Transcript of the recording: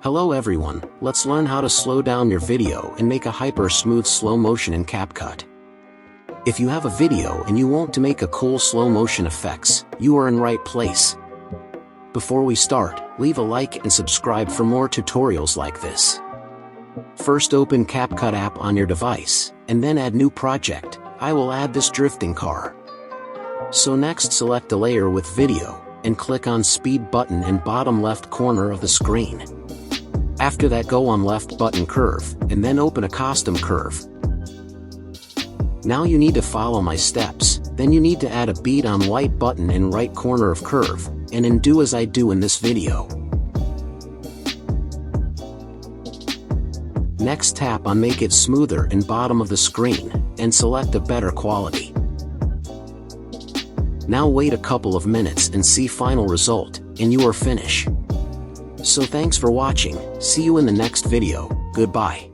Hello everyone, let's learn how to slow down your video and make a hyper smooth slow motion in CapCut. If you have a video and you want to make a cool slow motion effects, you are in right place. Before we start, leave a like and subscribe for more tutorials like this. First open CapCut app on your device, and then add new project. I will add this drifting car. So next select a layer with video, and click on speed button in bottom left corner of the screen. After that go on left button curve, and then open a custom curve. Now you need to follow my steps, then you need to add a beat on white button in right corner of curve, and then do as I do in this video. Next tap on make it smoother in bottom of the screen, and select a better quality. Now wait a couple of minutes and see final result, and you are finished. So thanks for watching, see you in the next video, goodbye.